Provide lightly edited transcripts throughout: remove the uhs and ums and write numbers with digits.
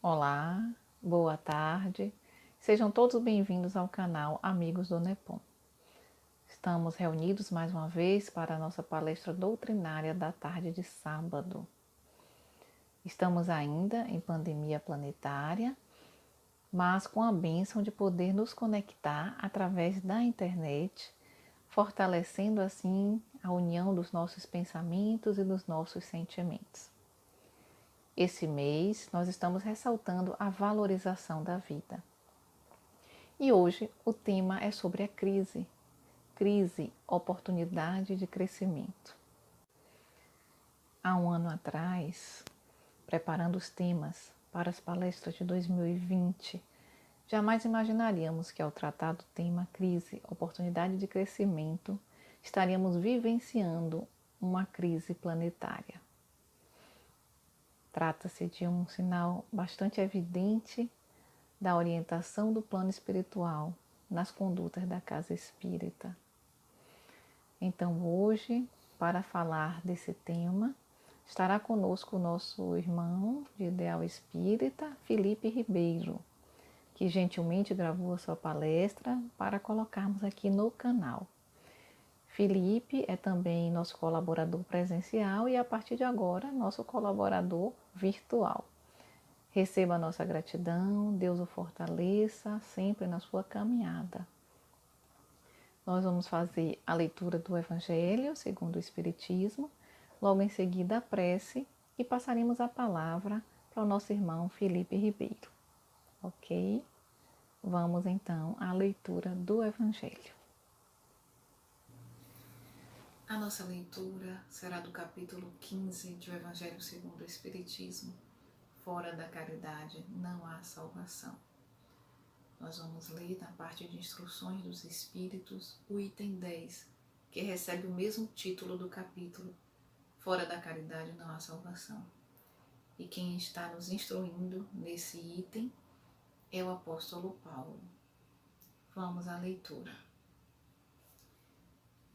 Olá, boa tarde. Sejam todos bem-vindos ao canal Amigos do Nepom. Estamos reunidos mais uma vez para a nossa palestra doutrinária da tarde de sábado. Estamos ainda em pandemia planetária, mas com a bênção de poder nos conectar através da internet, fortalecendo assim a união dos nossos pensamentos e dos nossos sentimentos. Esse mês nós estamos ressaltando a valorização da vida. E hoje o tema é sobre a crise. Crise, oportunidade de crescimento. Há um ano atrás, preparando os temas para as palestras de 2020, jamais imaginaríamos que ao tratar do tema crise, oportunidade de crescimento, estaríamos vivenciando uma crise planetária. Trata-se de um sinal bastante evidente da orientação do plano espiritual nas condutas da casa espírita. Então, hoje, para falar desse tema, estará conosco o nosso irmão de ideal espírita, Felipe Ribeiro, que gentilmente gravou a sua palestra para colocarmos aqui no canal. Felipe é também nosso colaborador presencial e, a partir de agora, nosso colaborador virtual. Receba a nossa gratidão, Deus o fortaleça sempre na sua caminhada. Nós vamos fazer a leitura do Evangelho segundo o Espiritismo, logo em seguida a prece e passaremos a palavra para o nosso irmão Felipe Ribeiro. Ok? Vamos então à leitura do Evangelho. A nossa leitura será do capítulo 15 do Evangelho segundo o Espiritismo. Fora da caridade não há salvação. Nós vamos ler na parte de instruções dos Espíritos o item 10, que recebe o mesmo título do capítulo. Fora da caridade não há salvação. E quem está nos instruindo nesse item é o apóstolo Paulo. Vamos à leitura.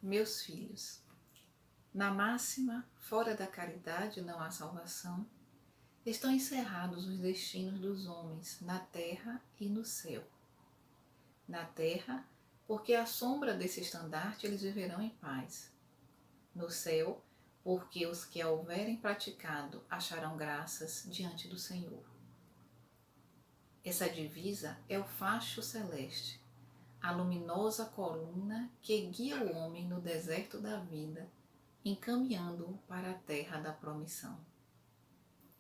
Meus filhos, na máxima, fora da caridade não há salvação, estão encerrados os destinos dos homens na terra e no céu. Na terra, porque à sombra desse estandarte eles viverão em paz. No céu, porque os que a houverem praticado acharão graças diante do Senhor. Essa divisa é o facho celeste, a luminosa coluna que guia o homem no deserto da vida, encaminhando-o para a terra da promissão.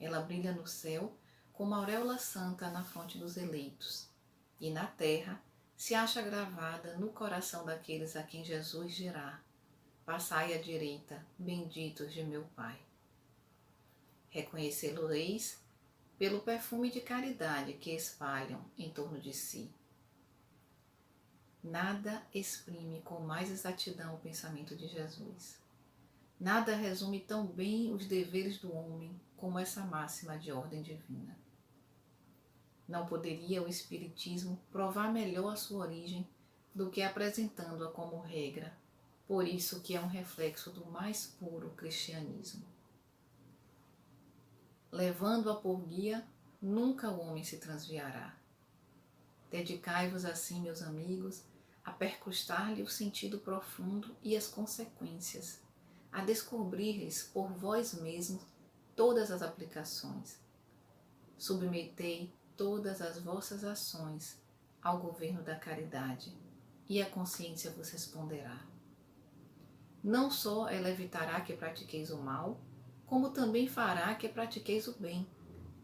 Ela brilha no céu como a auréola santa na fronte dos eleitos, e na terra se acha gravada no coração daqueles a quem Jesus dirá: passai à direita, benditos de meu Pai. Reconhecê-lo-eis pelo perfume de caridade que espalham em torno de si. Nada exprime com mais exatidão o pensamento de Jesus. Nada resume tão bem os deveres do homem como essa máxima de ordem divina. Não poderia o Espiritismo provar melhor a sua origem do que apresentando-a como regra, por isso que é um reflexo do mais puro cristianismo. Levando-a por guia, nunca o homem se transviará. Dedicai-vos assim, meus amigos, a percustar-lhe o sentido profundo e as consequências, a descobrir-lhes por vós mesmos todas as aplicações. Submetei todas as vossas ações ao governo da caridade, e a consciência vos responderá. Não só ela evitará que pratiqueis o mal, como também fará que pratiqueis o bem,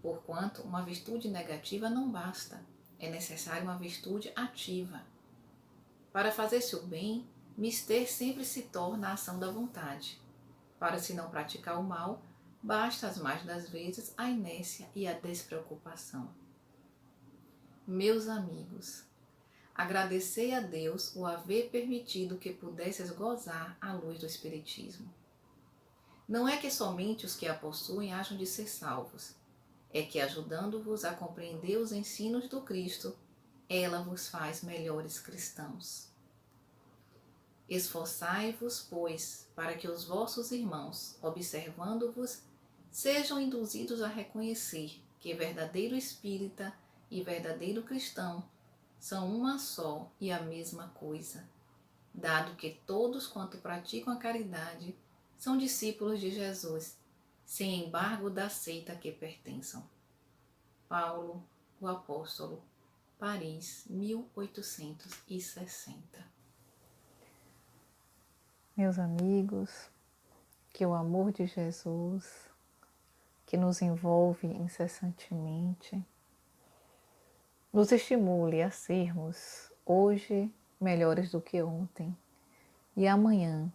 porquanto uma virtude negativa não basta, é necessária uma virtude ativa. Para fazer-se o bem, mister sempre se torna a ação da vontade. Para se não praticar o mal, basta as mais das vezes a inércia e a despreocupação. Meus amigos, agradecei a Deus o haver permitido que pudesses gozar a luz do Espiritismo. Não é que somente os que a possuem hajam de ser salvos, é que, ajudando-vos a compreender os ensinos do Cristo, ela vos faz melhores cristãos. Esforçai-vos, pois, para que os vossos irmãos, observando-vos, sejam induzidos a reconhecer que verdadeiro espírita e verdadeiro cristão são uma só e a mesma coisa, dado que todos quanto praticam a caridade são discípulos de Jesus, sem embargo da seita que pertençam. Paulo, o Apóstolo, Paris, 1860. Meus amigos, que o amor de Jesus, que nos envolve incessantemente, nos estimule a sermos hoje melhores do que ontem e amanhã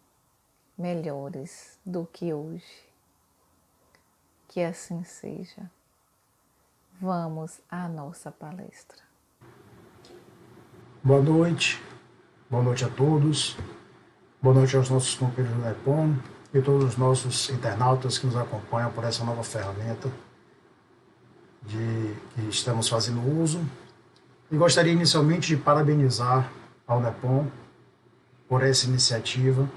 melhores do que hoje. Que assim seja. Vamos à nossa palestra. Boa noite a todos, boa noite aos nossos companheiros do NEPOM e todos os nossos internautas que nos acompanham por essa nova ferramenta que estamos fazendo uso. E gostaria inicialmente de parabenizar ao NEPOM por essa iniciativa.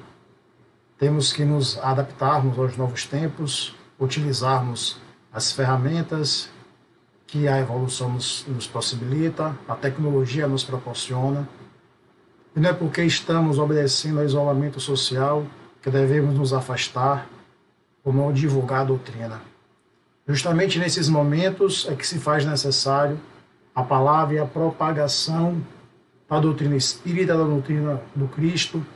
Temos que nos adaptarmos aos novos tempos, utilizarmos as ferramentas que a evolução nos possibilita, a tecnologia nos proporciona. E não é porque estamos obedecendo ao isolamento social que devemos nos afastar ou não divulgar a doutrina. Justamente nesses momentos é que se faz necessário a palavra e a propagação da doutrina espírita, da doutrina do Cristo,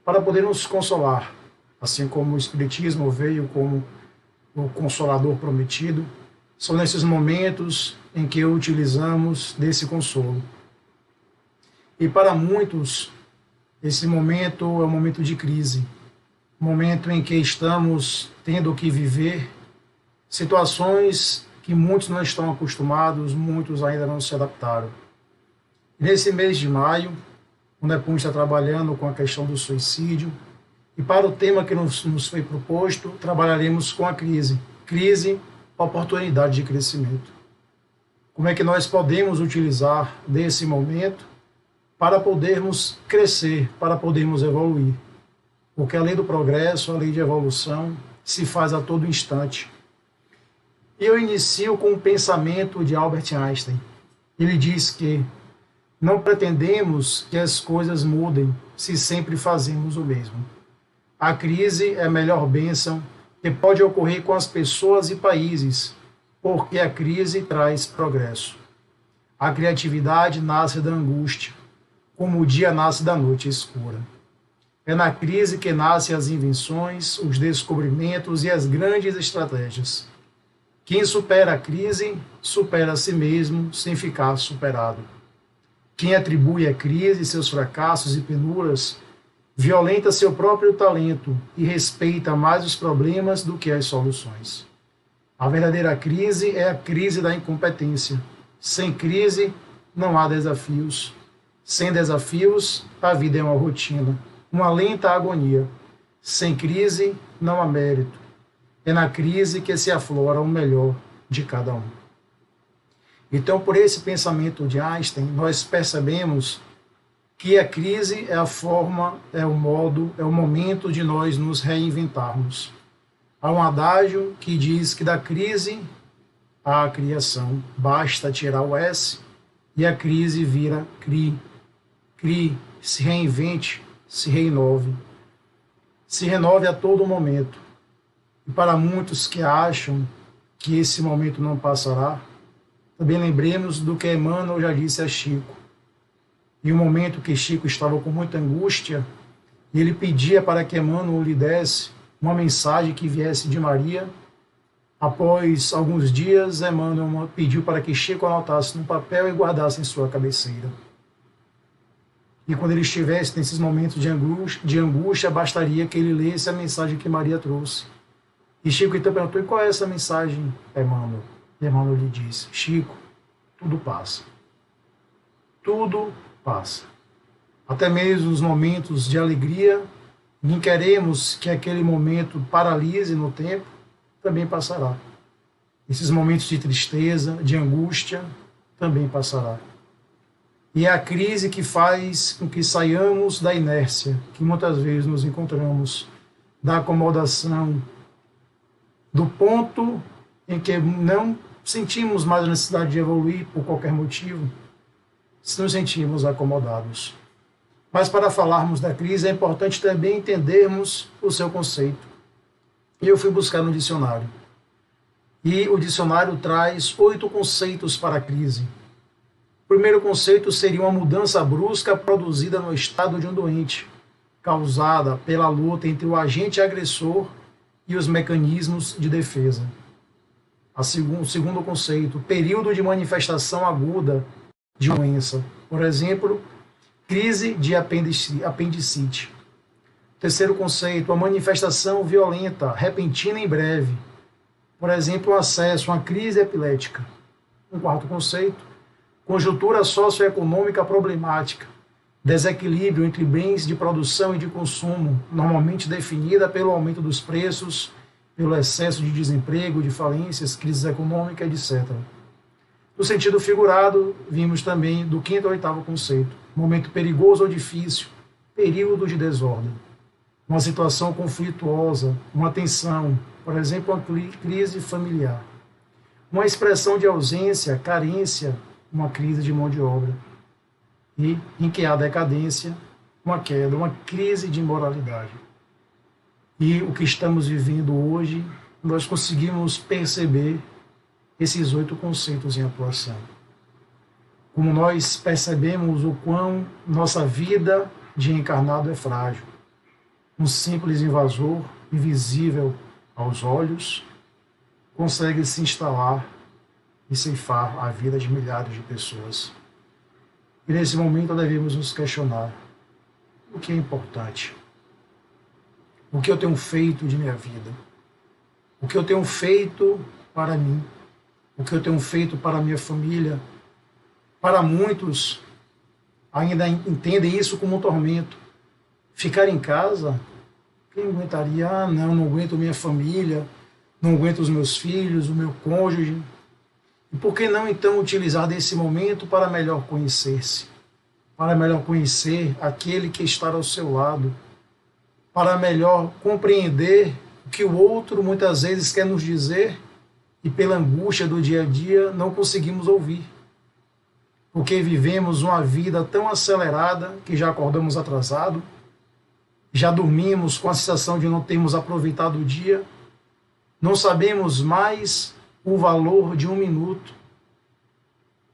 para poder nos consolar, assim como o Espiritismo veio como o Consolador prometido. São nesses momentos em que utilizamos desse consolo. E para muitos, esse momento é um momento de crise, um momento em que estamos tendo que viver situações que muitos não estão acostumados, muitos ainda não se adaptaram. Nesse mês de maio, o NEPOM está trabalhando com a questão do suicídio, e para o tema que nos foi proposto, trabalharemos com a crise. Crise, oportunidade de crescimento. Como é que nós podemos utilizar desse momento para podermos crescer, para podermos evoluir? Porque a lei do progresso, a lei de evolução, se faz a todo instante. E eu inicio com o pensamento de Albert Einstein. Ele diz que não pretendemos que as coisas mudem se sempre fazemos o mesmo. A crise é a melhor bênção que pode ocorrer com as pessoas e países, porque a crise traz progresso. A criatividade nasce da angústia, como o dia nasce da noite escura. É na crise que nascem as invenções, os descobrimentos e as grandes estratégias. Quem supera a crise, supera a si mesmo sem ficar superado. Quem atribui à crise seus fracassos e penuras, violenta seu próprio talento e respeita mais os problemas do que as soluções. A verdadeira crise é a crise da incompetência. Sem crise, não há desafios. Sem desafios, a vida é uma rotina, uma lenta agonia. Sem crise, não há mérito. É na crise que se aflora o melhor de cada um. Então, por esse pensamento de Einstein, nós percebemos que a crise é a forma, é o modo, é o momento de nós nos reinventarmos. Há um adágio que diz que da crise à criação basta tirar o S e a crise vira CRI. CRI, se reinvente, se renove. Se renove a todo momento. E para muitos que acham que esse momento não passará, também lembremos do que Emmanuel já disse a Chico. Em um momento que Chico estava com muita angústia, e ele pedia para que Emmanuel lhe desse uma mensagem que viesse de Maria. Após alguns dias, Emmanuel pediu para que Chico anotasse no papel e guardasse em sua cabeceira. E quando ele estivesse nesses momentos de angústia, bastaria que ele lesse a mensagem que Maria trouxe. E Chico então perguntou: e qual é essa mensagem, Emmanuel? E Emmanuel lhe disse: Chico, tudo passa. Tudo passa. Até mesmo os momentos de alegria, nem queremos que aquele momento paralise no tempo, também passará. Esses momentos de tristeza, de angústia, também passará. E é a crise que faz com que saiamos da inércia, que muitas vezes nos encontramos, da acomodação, do ponto em que não sentimos mais a necessidade de evoluir por qualquer motivo, se nos sentimos acomodados. Mas para falarmos da crise é importante também entendermos o seu conceito. E eu fui buscar no dicionário. E o dicionário traz 8 conceitos para a crise. O primeiro conceito seria uma mudança brusca produzida no estado de um doente, causada pela luta entre o agente agressor e os mecanismos de defesa. O segundo conceito, período de manifestação aguda de uma doença. Por exemplo, crise de apendicite. Terceiro conceito, a manifestação violenta, repentina e breve. Por exemplo, o acesso a uma crise epilética. Um quarto conceito, conjuntura socioeconômica problemática, desequilíbrio entre bens de produção e de consumo, normalmente definida pelo aumento dos preços, pelo excesso de desemprego, de falências, crises econômicas, etc. No sentido figurado, vimos também do quinto ao oitavo conceito, momento perigoso ou difícil, período de desordem, uma situação conflituosa, uma tensão, por exemplo, uma crise familiar, uma expressão de ausência, carência, uma crise de mão de obra, e em que há decadência, uma queda, uma crise de imoralidade. E o que estamos vivendo hoje, nós conseguimos perceber esses 8 conceitos em atuação. Como nós percebemos o quão nossa vida de encarnado é frágil. Um simples invasor, invisível aos olhos, consegue se instalar e ceifar a vida de milhares de pessoas. E nesse momento devemos nos questionar o que é importante. O que eu tenho feito de minha vida? O que eu tenho feito para mim? O que eu tenho feito para a minha família? Para muitos, ainda entendem isso como um tormento. Ficar em casa, quem aguentaria? Ah, não aguento minha família, não aguento os meus filhos, o meu cônjuge. E por que não, então, utilizar desse momento para melhor conhecer-se? Para melhor conhecer aquele que está ao seu lado? Para melhor compreender o que o outro muitas vezes quer nos dizer e pela angústia do dia a dia não conseguimos ouvir. Porque vivemos uma vida tão acelerada que já acordamos atrasado, já dormimos com a sensação de não termos aproveitado o dia, não sabemos mais o valor de um minuto.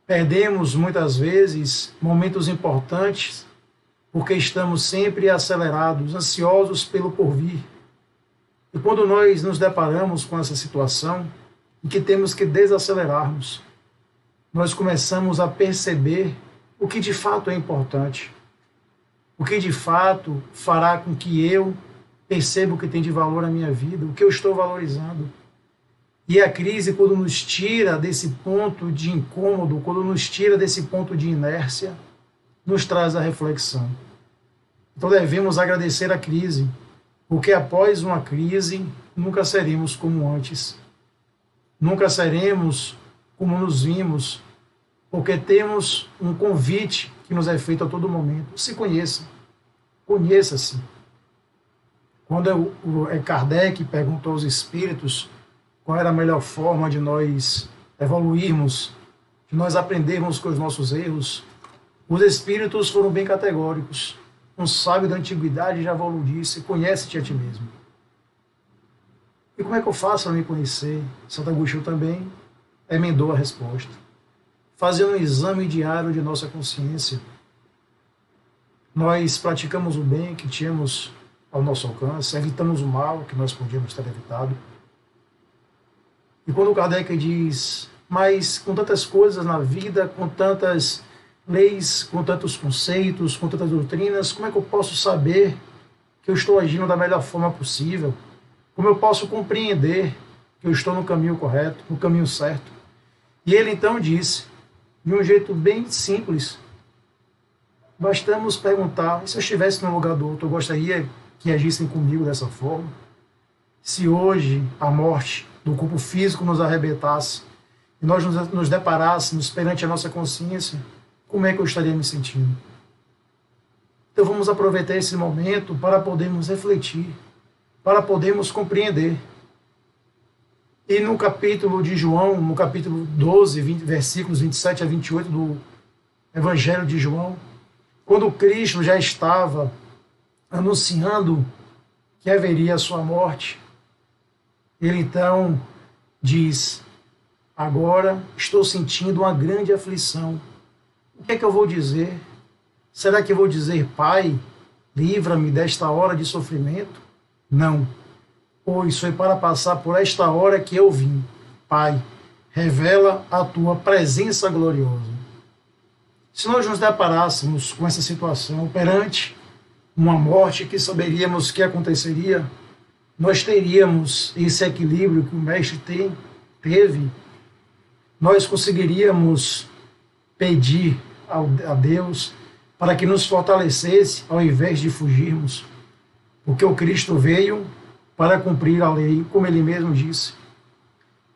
Perdemos muitas vezes momentos importantes porque estamos sempre acelerados, ansiosos pelo porvir. E quando nós nos deparamos com essa situação em que temos que desacelerarmos, nós começamos a perceber o que de fato é importante, o que de fato fará com que eu perceba o que tem de valor na minha vida, o que eu estou valorizando. E a crise, quando nos tira desse ponto de incômodo, quando nos tira desse ponto de inércia, nos traz a reflexão. Então devemos agradecer a crise, porque após uma crise nunca seremos como antes. Nunca seremos como nos vimos, porque temos um convite que nos é feito a todo momento. Se conheça, conheça-se. Quando Kardec perguntou aos espíritos qual era a melhor forma de nós evoluirmos, de nós aprendermos com os nossos erros, os espíritos foram bem categóricos. Um sábio da antiguidade já disse: conhece-te a ti mesmo. E como é que eu faço para me conhecer? Santo Agostinho também emendou a resposta. Fazendo um exame diário de nossa consciência. Nós praticamos o bem que tínhamos ao nosso alcance, evitamos o mal que nós podíamos ter evitado. E quando Kardec diz, mas com tantas coisas na vida, com tantas leis, com tantos conceitos, com tantas doutrinas, como é que eu posso saber que eu estou agindo da melhor forma possível? Como eu posso compreender que eu estou no caminho correto, no caminho certo? E ele então disse, de um jeito bem simples, bastamos perguntar, se eu estivesse no lugar do outro, eu gostaria que agissem comigo dessa forma? Se hoje a morte do corpo físico nos arrebentasse e nós nos deparássemos perante a nossa consciência, como é que eu estaria me sentindo? Então vamos aproveitar esse momento para podermos refletir, para podermos compreender. E no capítulo de João, no capítulo 12, versículos 27 a 28 do Evangelho de João, quando Cristo já estava anunciando que haveria a sua morte, ele então diz: agora estou sentindo uma grande aflição. O que é que eu vou dizer? Será que eu vou dizer: Pai, livra-me desta hora de sofrimento? Não, pois foi para passar por esta hora que eu vim. Pai, revela a tua presença gloriosa. Se nós nos deparássemos com essa situação perante uma morte que saberíamos que aconteceria, nós teríamos esse equilíbrio que o Mestre teve, nós conseguiríamos pedir a Deus para que nos fortalecesse ao invés de fugirmos, porque o Cristo veio para cumprir a lei, como ele mesmo disse.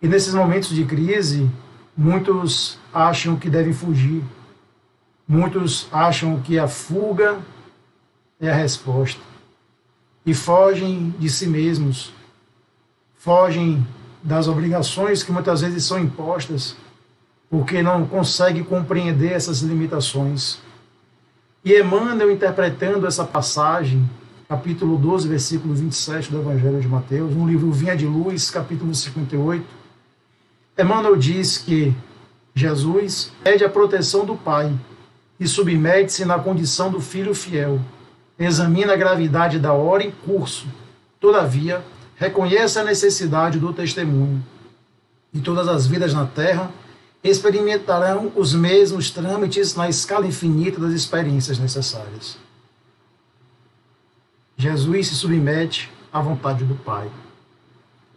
E nesses momentos de crise, muitos acham que devem fugir, muitos acham que a fuga é a resposta, e fogem de si mesmos, fogem das obrigações que muitas vezes são impostas, porque não conseguem compreender essas limitações. E Emmanuel, interpretando essa passagem, capítulo 12, versículo 27 do Evangelho de Mateus, no livro Vinha de Luz, capítulo 58, Emmanuel diz que Jesus pede a proteção do Pai e submete-se na condição do filho fiel, examina a gravidade da hora em curso, todavia, reconhece a necessidade do testemunho, e todas as vidas na Terra experimentarão os mesmos trâmites na escala infinita das experiências necessárias. Jesus se submete à vontade do Pai.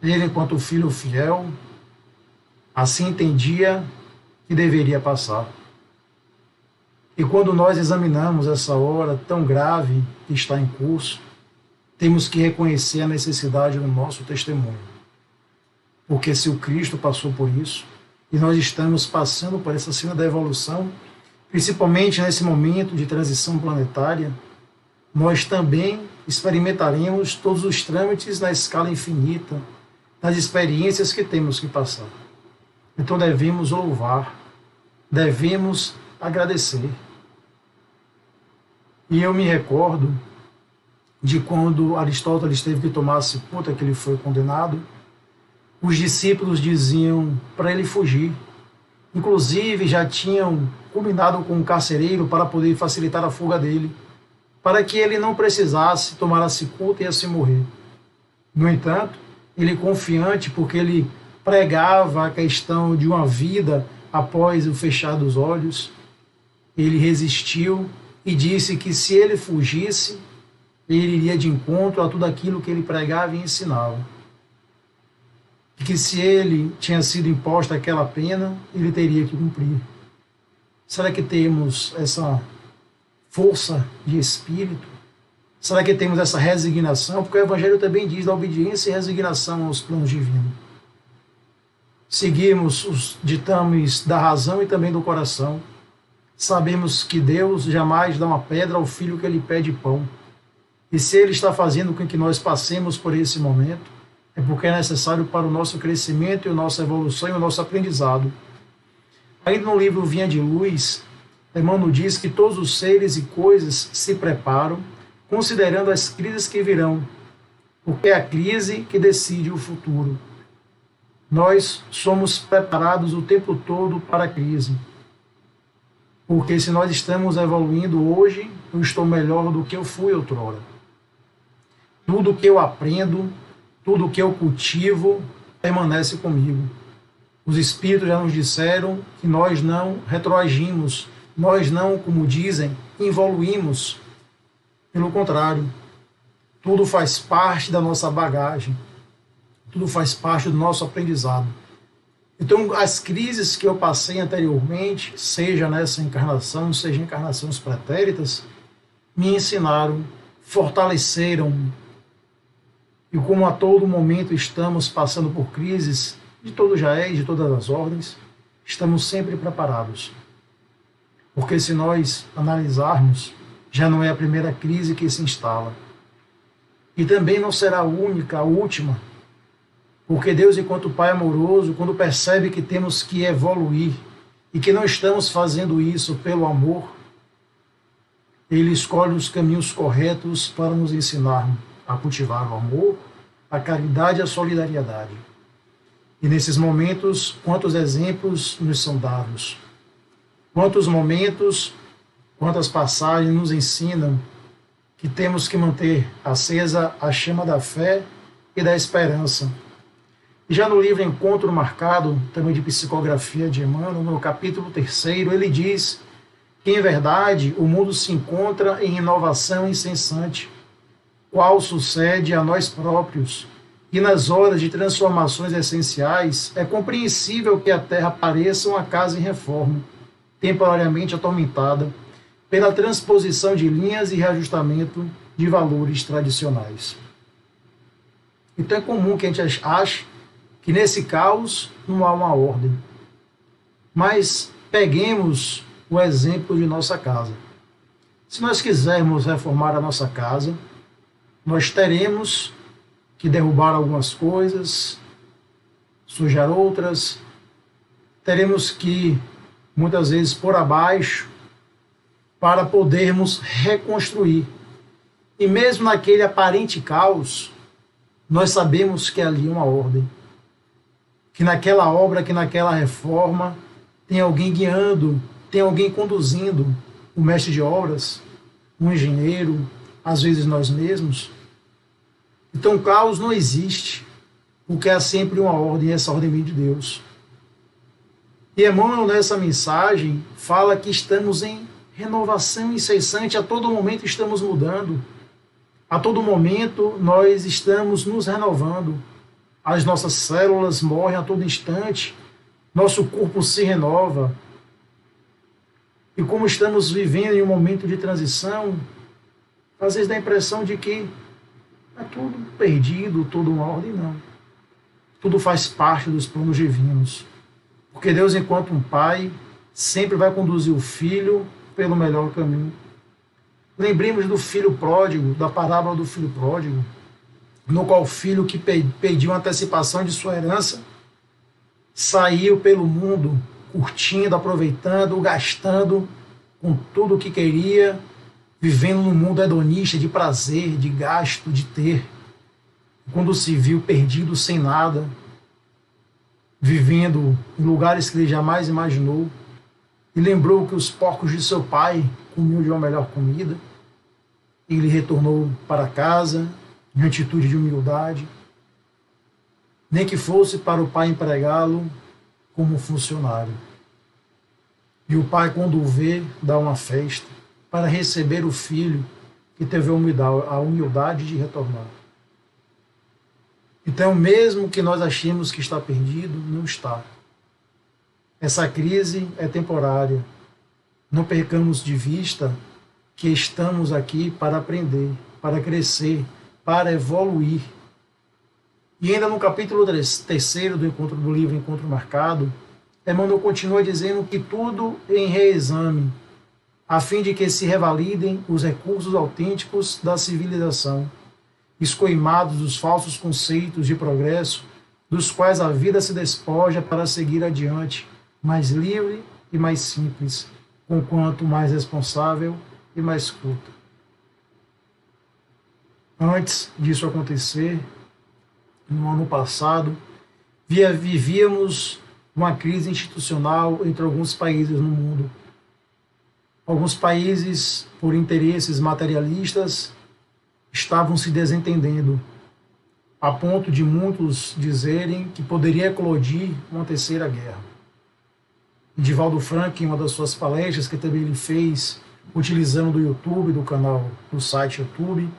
Ele, enquanto filho fiel, assim entendia que deveria passar. E quando nós examinamos essa hora tão grave que está em curso, temos que reconhecer a necessidade do nosso testemunho. Porque se o Cristo passou por isso, e nós estamos passando por essa cena da evolução, principalmente nesse momento de transição planetária, nós também experimentaremos todos os trâmites na escala infinita, das experiências que temos que passar. Então devemos louvar, devemos agradecer. E eu me recordo de quando Aristóteles teve que tomar a cicuta, que ele foi condenado, os discípulos diziam para ele fugir. Inclusive já tinham combinado com um carcereiro para poder facilitar a fuga dele, para que ele não precisasse tomar a cicuta e assim morrer. No entanto, ele confiante, porque ele pregava a questão de uma vida após o fechar dos olhos, ele resistiu e disse que se ele fugisse, ele iria de encontro a tudo aquilo que ele pregava e ensinava. E que se ele tinha sido imposta aquela pena, ele teria que cumprir. Será que temos essa força de espírito? Será que temos essa resignação? Porque o Evangelho também diz da obediência e resignação aos planos divinos. Seguimos os ditames da razão e também do coração. Sabemos que Deus jamais dá uma pedra ao filho que ele pede pão. E se ele está fazendo com que nós passemos por esse momento, é porque é necessário para o nosso crescimento e a nossa evolução e o nosso aprendizado. Ainda no livro Vinha de Luz, Emmanuel diz que todos os seres e coisas se preparam, considerando as crises que virão, porque é a crise que decide o futuro. Nós somos preparados o tempo todo para a crise. Porque se nós estamos evoluindo hoje, eu estou melhor do que eu fui outrora. Tudo que eu aprendo, tudo que eu cultivo, permanece comigo. Os Espíritos já nos disseram que nós não retroagimos, nós não, como dizem, evoluímos. Pelo contrário, tudo faz parte da nossa bagagem, tudo faz parte do nosso aprendizado. Então, as crises que eu passei anteriormente, seja nessa encarnação, seja em encarnações pretéritas, me ensinaram, fortaleceram. E como a todo momento estamos passando por crises de todo jaez, de todas as ordens, estamos sempre preparados. Porque se nós analisarmos, já não é a primeira crise que se instala. E também não será a única, a última, Porque Deus, enquanto Pai amoroso, quando percebe que temos que evoluir e que não estamos fazendo isso pelo amor, Ele escolhe os caminhos corretos para nos ensinar a cultivar o amor, a caridade e a solidariedade. E nesses momentos, quantos exemplos nos são dados? Quantos momentos, quantas passagens nos ensinam que temos que manter acesa a chama da fé e da esperança. E já no livro Encontro Marcado, também de psicografia de Emmanuel, no capítulo 3º, ele diz que, em verdade, o mundo se encontra em inovação incessante, qual sucede a nós próprios, e nas horas de transformações essenciais é compreensível que a Terra pareça uma casa em reforma, temporariamente atormentada pela transposição de linhas e reajustamento de valores tradicionais. Então é comum que a gente ache que nesse caos não há uma ordem. Mas peguemos o exemplo de nossa casa. Se nós quisermos reformar a nossa casa, nós teremos que derrubar algumas coisas, sujar outras, teremos que, muitas vezes, pôr abaixo para podermos reconstruir. E mesmo naquele aparente caos, nós sabemos que ali é uma ordem. Que naquela obra, que naquela reforma, tem alguém guiando, tem alguém conduzindo, o mestre de obras, um engenheiro, às vezes nós mesmos. Então, caos não existe, porque há sempre uma ordem, e essa ordem vem de Deus. E Emmanuel, nessa mensagem, fala que estamos em renovação incessante, a todo momento estamos mudando, a todo momento nós estamos nos renovando, as nossas células morrem a todo instante, nosso corpo se renova. E como estamos vivendo em um momento de transição, às vezes dá a impressão de que é tudo perdido, tudo uma ordem, não. Tudo faz parte dos planos divinos. Porque Deus, enquanto um pai, sempre vai conduzir o filho pelo melhor caminho. Lembremos do filho pródigo, da parábola do filho pródigo, no qual o filho que pediu antecipação de sua herança saiu pelo mundo, curtindo, aproveitando, gastando com tudo o que queria, vivendo num mundo hedonista de prazer, de gasto, de ter. Quando se viu perdido, sem nada, vivendo em lugares que ele jamais imaginou, e lembrou que os porcos de seu pai comiam de uma melhor comida, ele retornou para casa em atitude de humildade, nem que fosse para o pai empregá-lo como funcionário. E o pai, quando o vê, dá uma festa para receber o filho que teve a humildade de retornar. Então, mesmo que nós achemos que está perdido, não está. Essa crise é temporária. Não percamos de vista que estamos aqui para aprender, para crescer, para evoluir. E ainda no capítulo 3º do livro Encontro Marcado, Emmanuel continua dizendo que tudo em reexame, a fim de que se revalidem os recursos autênticos da civilização, escoimados dos falsos conceitos de progresso, dos quais a vida se despoja para seguir adiante, mais livre e mais simples, conquanto mais responsável e mais culta. Antes disso acontecer, no ano passado, vivíamos uma crise institucional entre alguns países no mundo. Alguns países, por interesses materialistas, estavam se desentendendo, a ponto de muitos dizerem que poderia eclodir uma terceira guerra. Divaldo Frank, em uma das suas palestras, que também ele fez utilizando do YouTube, do site YouTube,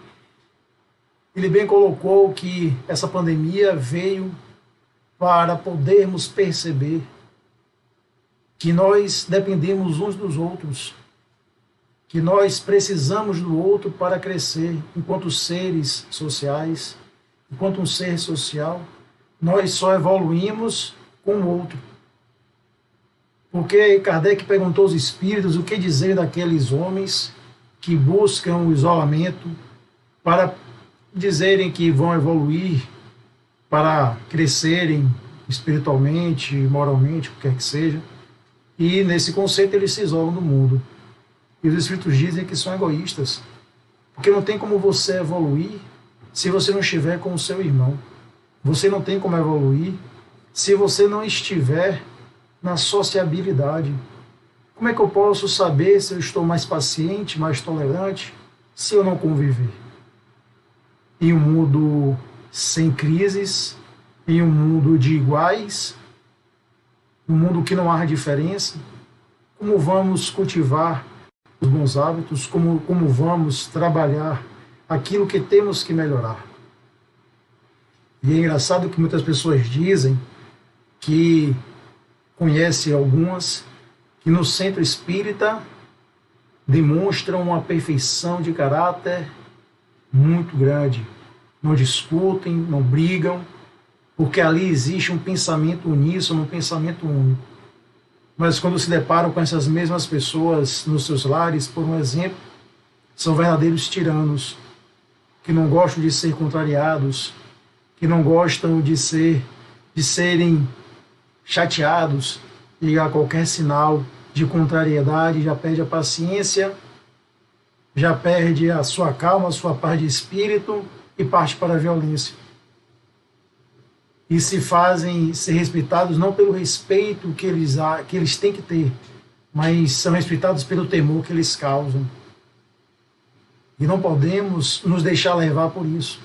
ele bem colocou que essa pandemia veio para podermos perceber que nós dependemos uns dos outros, que nós precisamos do outro para crescer enquanto seres sociais, enquanto um ser social, nós só evoluímos com o outro. Porque Kardec perguntou aos espíritos o que dizer daqueles homens que buscam o isolamento para dizerem que vão evoluir para crescerem espiritualmente, moralmente, o que quer que seja. E nesse conceito eles se isolam do mundo. E os Espíritos dizem que são egoístas, porque não tem como você evoluir se você não estiver com o seu irmão. Você não tem como evoluir se você não estiver na sociabilidade. Como é que eu posso saber se eu estou mais paciente, mais tolerante, se eu não conviver? Em um mundo sem crises, em um mundo de iguais, um mundo que não há diferença, como vamos cultivar os bons hábitos, como vamos trabalhar aquilo que temos que melhorar? E é engraçado que muitas pessoas dizem que conhecem algumas que no centro espírita demonstram uma perfeição de caráter muito grande. Não discutem, não brigam, porque ali existe um pensamento uníssono, um pensamento único. Mas quando se deparam com essas mesmas pessoas nos seus lares, por um exemplo, são verdadeiros tiranos, que não gostam de ser contrariados, que não gostam de serem chateados, e a qualquer sinal de contrariedade já perde a paciência, já perde a sua calma, a sua paz de espírito e parte para a violência. E se fazem ser respeitados não pelo respeito que eles têm que ter, mas são respeitados pelo temor que eles causam. E não podemos nos deixar levar por isso.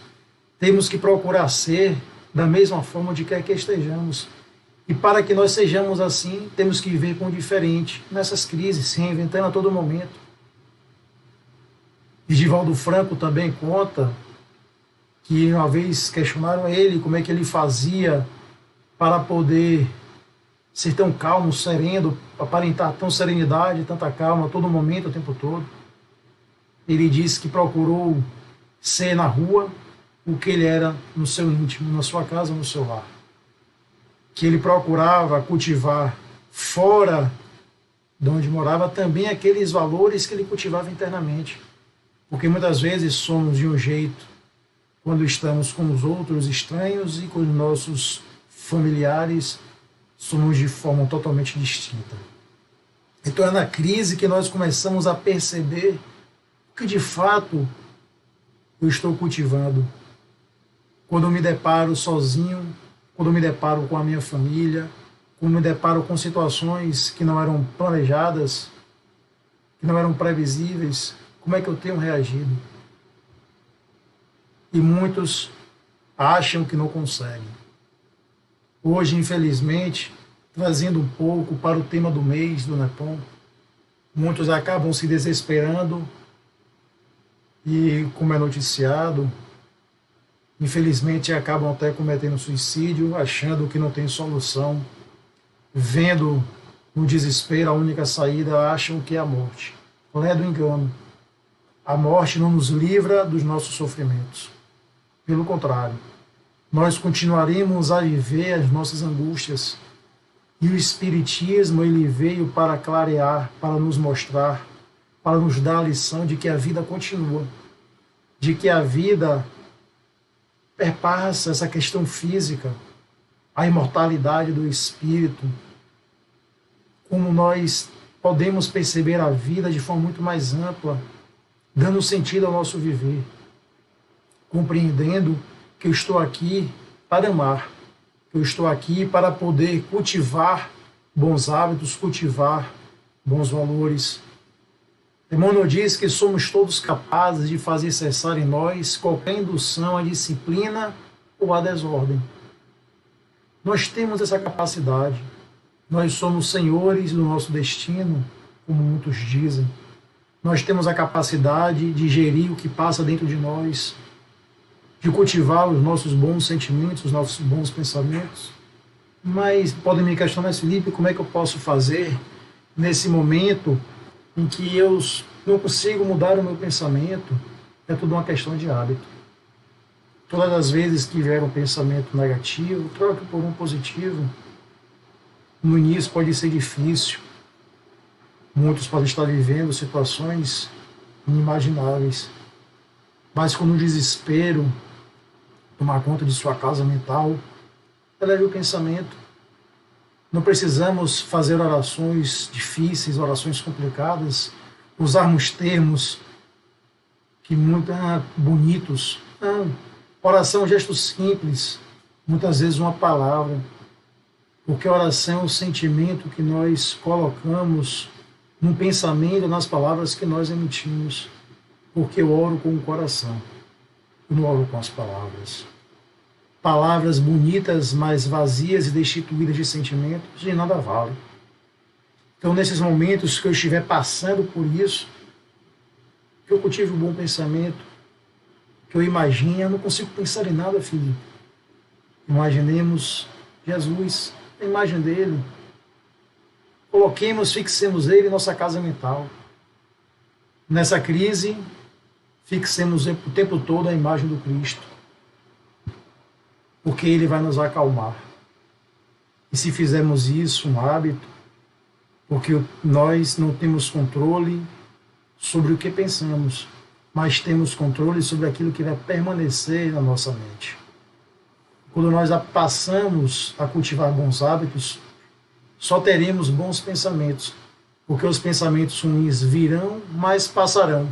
Temos que procurar ser da mesma forma de quer que estejamos. E para que nós sejamos assim, temos que viver com o diferente, nessas crises, se reinventando a todo momento. E Divaldo Franco também conta que uma vez questionaram ele como é que ele fazia para poder ser tão calmo, sereno, aparentar tão serenidade, tanta calma a todo momento, o tempo todo. Ele disse que procurou ser na rua o que ele era no seu íntimo, na sua casa, no seu lar. Que ele procurava cultivar fora de onde morava também aqueles valores que ele cultivava internamente. Porque muitas vezes somos de um jeito quando estamos com os outros estranhos e com os nossos familiares somos de forma totalmente distinta. Então é na crise que nós começamos a perceber o que de fato eu estou cultivando. Quando eu me deparo sozinho, quando eu me deparo com a minha família, quando eu me deparo com situações que não eram planejadas, que não eram previsíveis, como é que eu tenho reagido? E muitos acham que não conseguem. Hoje, infelizmente, trazendo um pouco para o tema do mês do NEPOM, muitos acabam se desesperando e, como é noticiado, infelizmente acabam até cometendo suicídio, achando que não tem solução, vendo no desespero a única saída, acham que é a morte. Ledo engano. A morte não nos livra dos nossos sofrimentos. Pelo contrário, nós continuaremos a viver as nossas angústias. E o Espiritismo, ele veio para clarear, para nos mostrar, para nos dar a lição de que a vida continua, de que a vida perpassa essa questão física, a imortalidade do espírito, como nós podemos perceber a vida de forma muito mais ampla, dando sentido ao nosso viver, compreendendo que eu estou aqui para amar, que eu estou aqui para poder cultivar bons hábitos, cultivar bons valores. Emmanuel diz que somos todos capazes de fazer cessar em nós qualquer indução à disciplina ou à desordem. Nós temos essa capacidade. Nós somos senhores do nosso destino, como muitos dizem. Nós temos a capacidade de gerir o que passa dentro de nós, de cultivar os nossos bons sentimentos, os nossos bons pensamentos. Mas podem me questionar, Felipe, como é que eu posso fazer nesse momento em que eu não consigo mudar o meu pensamento? É tudo uma questão de hábito. Todas as vezes que vier um pensamento negativo, troque por um positivo. No início pode ser difícil. Muitos podem estar vivendo situações inimagináveis. Mas com o desespero, tomar conta de sua casa mental. Eleve o pensamento. Não precisamos fazer orações difíceis, orações complicadas, usarmos termos que muito bonitos. Não. Oração é um gesto simples, muitas vezes uma palavra. Porque oração é um sentimento que nós colocamos num pensamento, nas palavras que nós emitimos. Porque eu oro com o coração, eu não oro com as palavras. Palavras bonitas, mas vazias e destituídas de sentimentos, de nada vale. Então, nesses momentos que eu estiver passando por isso, que eu cultive um bom pensamento, que eu imagine, eu não consigo pensar em nada, filho. Imaginemos Jesus, a imagem dele. Coloquemos, fixemos ele em nossa casa mental. Nessa crise, fixemos o tempo todo a imagem do Cristo. Porque ele vai nos acalmar. E se fizermos isso, um hábito, porque nós não temos controle sobre o que pensamos, mas temos controle sobre aquilo que vai permanecer na nossa mente. Quando nós passamos a cultivar bons hábitos, só teremos bons pensamentos, porque os pensamentos ruins virão, mas passarão.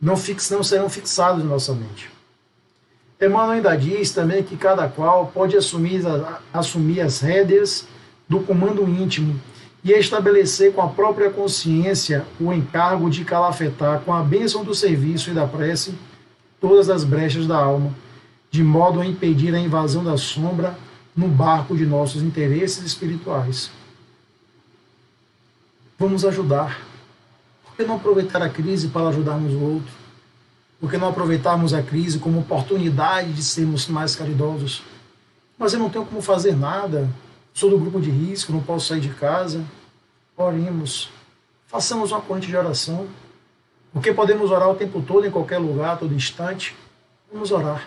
Não serão fixados na nossa mente. Emmanuel ainda diz também que cada qual pode assumir as rédeas do comando íntimo e estabelecer com a própria consciência o encargo de calafetar com a bênção do serviço e da prece todas as brechas da alma, de modo a impedir a invasão da sombra no barco de nossos interesses espirituais. Vamos ajudar. Por que não aproveitar a crise para ajudarmos o outro? Por que não aproveitarmos a crise como oportunidade de sermos mais caridosos? Mas eu não tenho como fazer nada, sou do grupo de risco, não posso sair de casa. Oremos, façamos uma corrente de oração, porque podemos orar o tempo todo, em qualquer lugar, a todo instante. Vamos orar.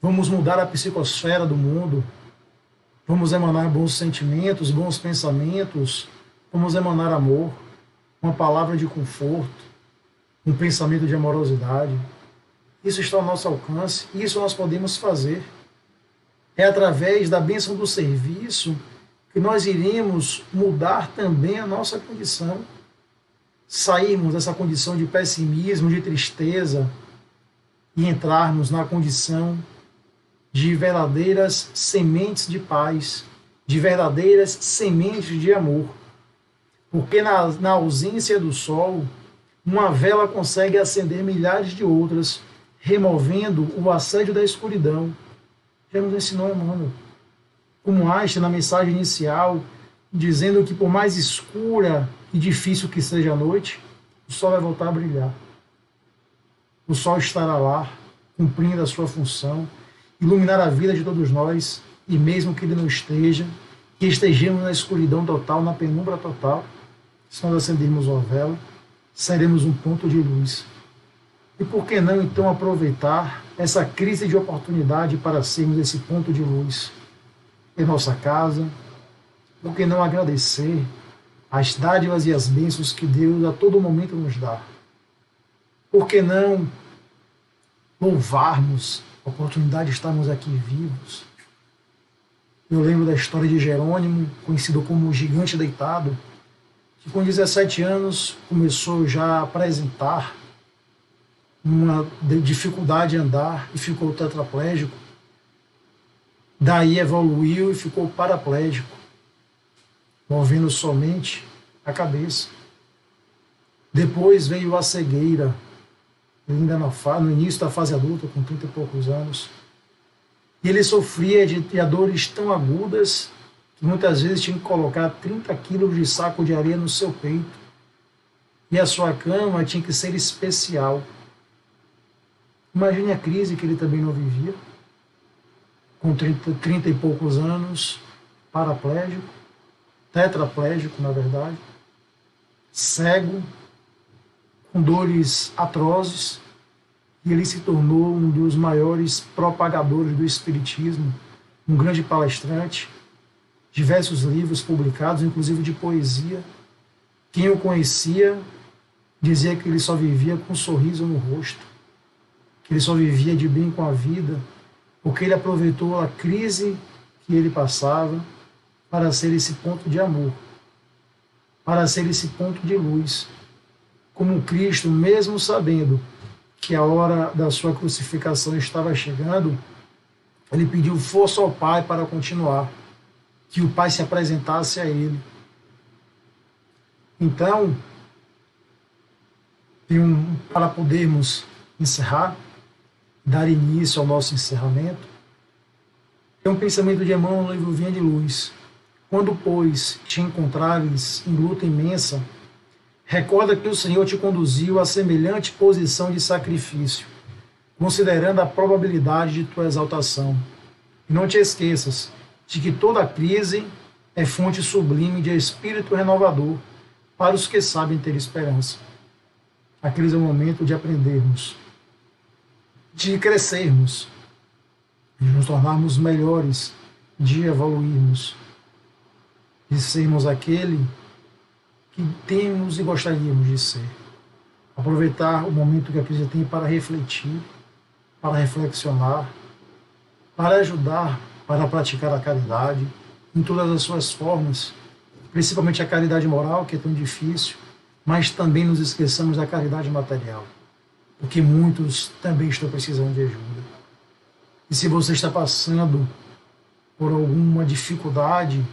Vamos mudar a psicosfera do mundo, vamos emanar bons sentimentos, bons pensamentos, vamos emanar amor, uma palavra de conforto, um pensamento de amorosidade. Isso está ao nosso alcance, isso nós podemos fazer. É através da bênção do serviço que nós iremos mudar também a nossa condição, sairmos dessa condição de pessimismo, de tristeza e entrarmos na condição de verdadeiras sementes de paz, de verdadeiras sementes de amor. Porque na ausência do sol, uma vela consegue acender milhares de outras, removendo o assédio da escuridão. Já nos ensinou Emmanuel. Como Einstein, na mensagem inicial, dizendo que por mais escura e difícil que seja a noite, o sol vai voltar a brilhar. O sol estará lá, cumprindo a sua função, iluminar a vida de todos nós, e mesmo que ele não esteja, que estejamos na escuridão total, na penumbra total, se nós acendermos uma vela, seremos um ponto de luz. E por que não, então, aproveitar essa crise de oportunidade para sermos esse ponto de luz em nossa casa? Por que não agradecer as dádivas e as bênçãos que Deus a todo momento nos dá? Por que não louvarmos a oportunidade de estarmos aqui vivos? Eu lembro da história de Jerônimo, conhecido como o Gigante Deitado, que com 17 anos começou já a apresentar uma dificuldade em andar e ficou tetraplégico. Daí evoluiu e ficou paraplégico, movendo somente a cabeça. Depois veio a cegueira, ainda no início da fase adulta, com 30 e poucos anos. E ele sofria de dores tão agudas que muitas vezes tinha que colocar 30 quilos de saco de areia no seu peito. E a sua cama tinha que ser especial. Imagine a crise que ele também não vivia. Com 30 e poucos anos, paraplégico, tetraplégico, na verdade, cego, com dores atrozes, e ele se tornou um dos maiores propagadores do espiritismo, um grande palestrante, diversos livros publicados, inclusive de poesia. Quem o conhecia dizia que ele só vivia com um sorriso no rosto, que ele só vivia de bem com a vida, porque ele aproveitou a crise que ele passava para ser esse ponto de amor, para ser esse ponto de luz. Como Cristo, mesmo sabendo que a hora da sua crucificação estava chegando, ele pediu força ao Pai para continuar, que o Pai se apresentasse a ele. Então, para podermos encerrar, dar início ao nosso encerramento, tem um pensamento de Emmanuel no livro Vinha de Luz. Quando, pois, te encontrares em luta imensa, recorda que o Senhor te conduziu a semelhante posição de sacrifício, considerando a probabilidade de tua exaltação. E não te esqueças de que toda crise é fonte sublime de espírito renovador para os que sabem ter esperança. A crise é o momento de aprendermos, de crescermos, de nos tornarmos melhores, de evoluirmos, de sermos aquele que temos e gostaríamos de ser. Aproveitar o momento que a crise tem para refletir, para reflexionar, para ajudar, para praticar a caridade em todas as suas formas, principalmente a caridade moral, que é tão difícil, mas também nos esqueçamos da caridade material, porque muitos também estão precisando de ajuda. E se você está passando por alguma dificuldade,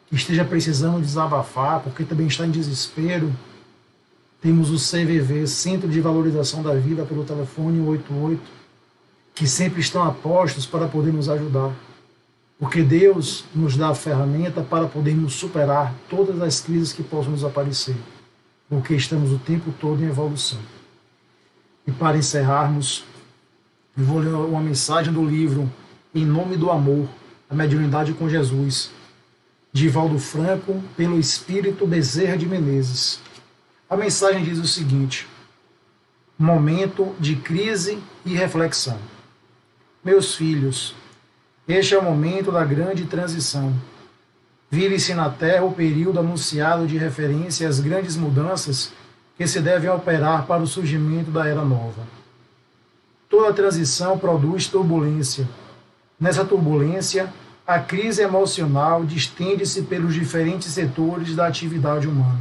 que esteja precisando desabafar, porque também está em desespero, temos o CVV, Centro de Valorização da Vida, pelo telefone 88, que sempre estão a postos para poder nos ajudar. Porque Deus nos dá a ferramenta para podermos superar todas as crises que possam nos aparecer, porque estamos o tempo todo em evolução. E para encerrarmos, eu vou ler uma mensagem do livro Em Nome do Amor, a Mediunidade com Jesus, de Valdo Franco, pelo Espírito Bezerra de Menezes. A mensagem diz o seguinte: momento de crise e reflexão. Meus filhos, este é o momento da grande transição. Vive-se na Terra o período anunciado de referência às grandes mudanças que se devem operar para o surgimento da Era Nova. Toda transição produz turbulência. Nessa turbulência, a crise emocional distende-se pelos diferentes setores da atividade humana.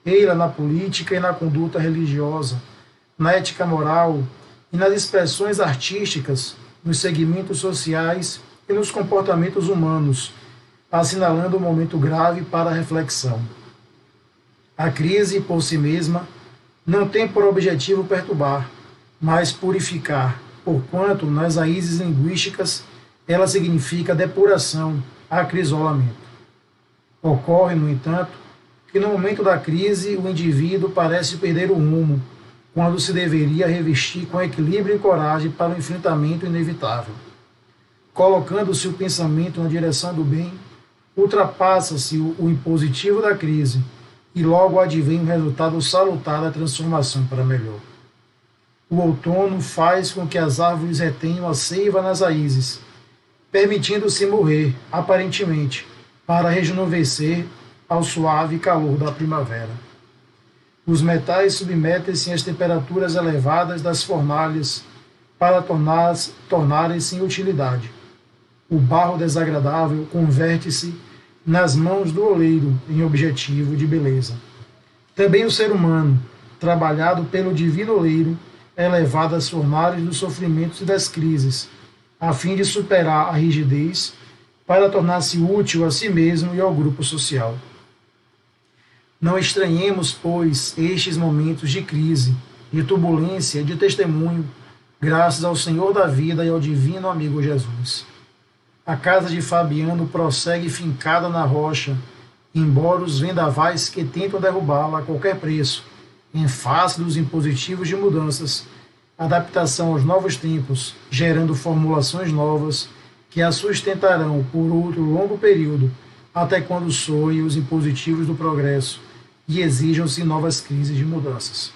Eila na política e na conduta religiosa, na ética moral e nas expressões artísticas, nos segmentos sociais e nos comportamentos humanos, assinalando um momento grave para a reflexão. A crise, por si mesma, não tem por objetivo perturbar, mas purificar, porquanto, nas raízes linguísticas, ela significa depuração, acrisolamento. Ocorre, no entanto, que no momento da crise o indivíduo parece perder o rumo, quando se deveria revestir com equilíbrio e coragem para o enfrentamento inevitável. Colocando-se o pensamento na direção do bem, ultrapassa-se o impositivo da crise e logo advém um resultado salutar da transformação para melhor. O outono faz com que as árvores retenham a seiva nas raízes, permitindo-se morrer, aparentemente, para rejuvenescer ao suave calor da primavera. Os metais submetem-se às temperaturas elevadas das fornalhas para tornarem-se em utilidade. O barro desagradável converte-se nas mãos do oleiro em objetivo de beleza. Também o ser humano, trabalhado pelo divino oleiro, é levado às fornalhas dos sofrimentos e das crises, a fim de superar a rigidez para tornar-se útil a si mesmo e ao grupo social. Não estranhemos, pois, estes momentos de crise, de turbulência e de testemunho, graças ao Senhor da vida e ao divino amigo Jesus. A casa de Fabiano prossegue fincada na rocha, embora os vendavais que tentam derrubá-la a qualquer preço, em face dos impositivos de mudanças, adaptação aos novos tempos, gerando formulações novas que a sustentarão por outro longo período, até quando soem os impositivos do progresso e exijam-se novas crises de mudanças.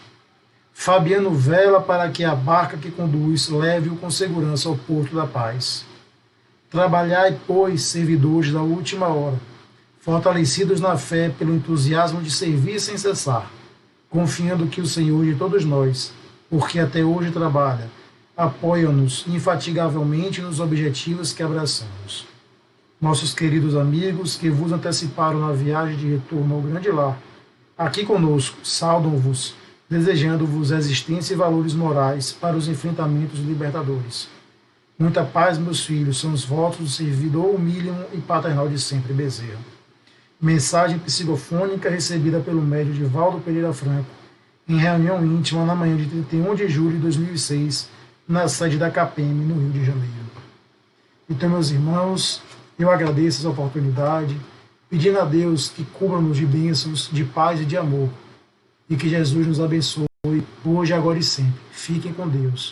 Fabiano vela para que a barca que conduz leve-o com segurança ao porto da paz. Trabalhai, pois, servidores da última hora, fortalecidos na fé pelo entusiasmo de servir sem cessar, confiando que o Senhor de todos nós, porque até hoje trabalha, apoiam-nos infatigavelmente nos objetivos que abraçamos. Nossos queridos amigos que vos anteciparam na viagem de retorno ao grande lar, aqui conosco, saudam-vos, desejando-vos existência e valores morais para os enfrentamentos libertadores. Muita paz, meus filhos, são os votos do servidor humílimo e paternal de sempre, Bezerra. Mensagem psicofônica recebida pelo médium Divaldo Pereira Franco, em reunião íntima na manhã de 31 de julho de 2006, na sede da CAPEM, no Rio de Janeiro. Então, meus irmãos, eu agradeço essa oportunidade, pedindo a Deus que cubra-nos de bênçãos, de paz e de amor, e que Jesus nos abençoe hoje, agora e sempre. Fiquem com Deus.